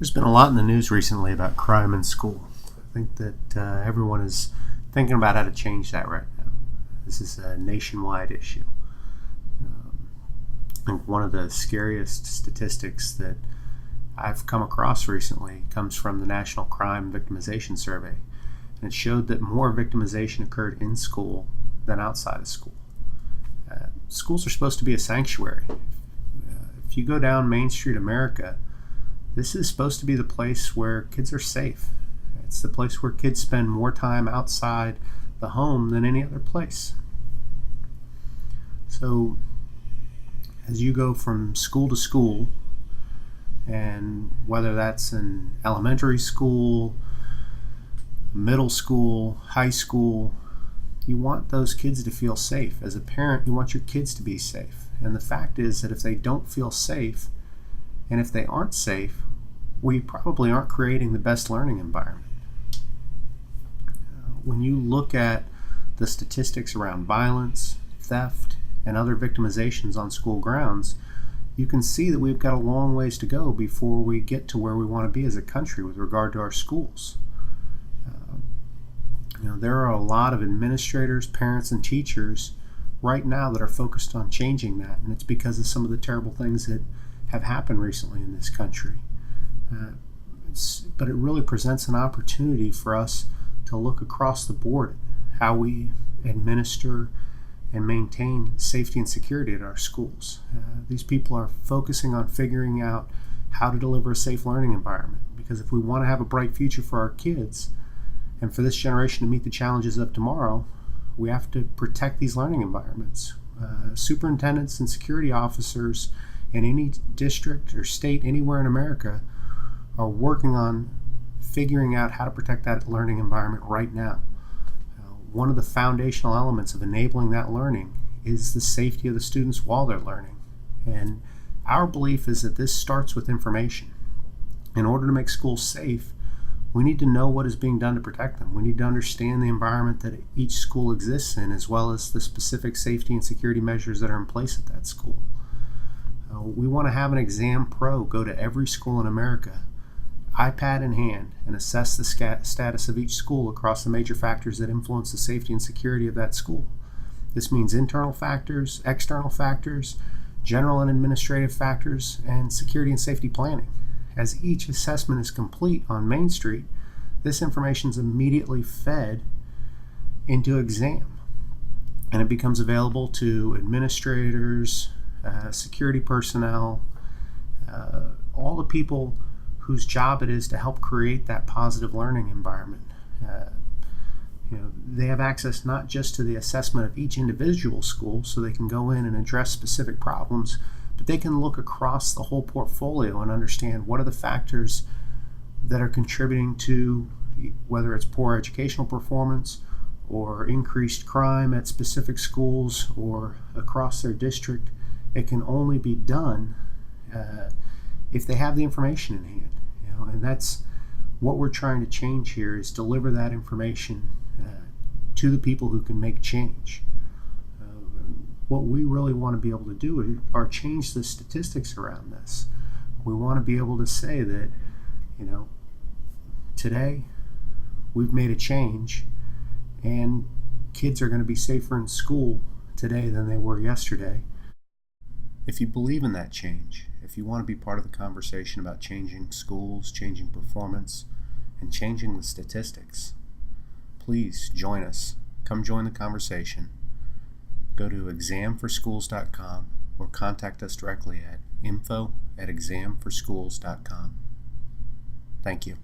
There's been a lot in the news recently about crime in school. I think that everyone is thinking about how to change that right now. This is a nationwide issue. I think one of the scariest statistics that I've come across recently comes from the National Crime Victimization Survey, and it showed that more victimization occurred in school than outside of school. Schools are supposed to be a sanctuary. If you go down Main Street America, this is supposed to be the place where kids are safe. It's the place where kids spend more time outside the home than any other place. So as you go from school to school, and whether that's in elementary school, middle school, high school, you want those kids to feel safe. As a parent, you want your kids to be safe. And the fact is that if they don't feel safe, and if they aren't safe, we probably aren't creating the best learning environment. When you look at the statistics around violence, theft, and other victimizations on school grounds, you can see that we've got a long ways to go before we get to where we want to be as a country with regard to our schools. There are a lot of administrators, parents, and teachers right now that are focused on changing that, and it's because of some of the terrible things that have happened recently in this country. But it really presents an opportunity for us to look across the board at how we administer and maintain safety and security at our schools. These people are focusing on figuring out how to deliver a safe learning environment, because if we want to have a bright future for our kids and for this generation to meet the challenges of tomorrow, we have to protect these learning environments. Superintendents and security officers in any district or state anywhere in America are working on figuring out how to protect that learning environment right now. One of the foundational elements of enabling that learning is the safety of the students while they're learning. And our belief is that this starts with information. In order to make schools safe, we need to know what is being done to protect them. We need to understand the environment that each school exists in, as well as the specific safety and security measures that are in place at that school. We want to have an exam pro go to every school in America, iPad in hand, and assess the status of each school across the major factors that influence the safety and security of that school. This means internal factors, external factors, general and administrative factors, and security and safety planning. As each assessment is complete on Main Street, this information is immediately fed into exam, and it becomes available to administrators, security personnel, all the people whose job it is to help create that positive learning environment. They have access not just to the assessment of each individual school, so they can go in and address specific problems, but they can look across the whole portfolio and understand what are the factors that are contributing to whether it's poor educational performance or increased crime at specific schools or across their district. It can only be done if they have the information in hand. And that's what we're trying to change here, is deliver that information to the people who can make change. What we really want to be able to do are change the statistics around this. We want to be able to say that, today we've made a change and kids are going to be safer in school today than they were yesterday. If you believe in that change, if you want to be part of the conversation about changing schools, changing performance, and changing the statistics, please join us. Come join the conversation. Go to examforschools.com or contact us directly at info@examforschools.com. Thank you.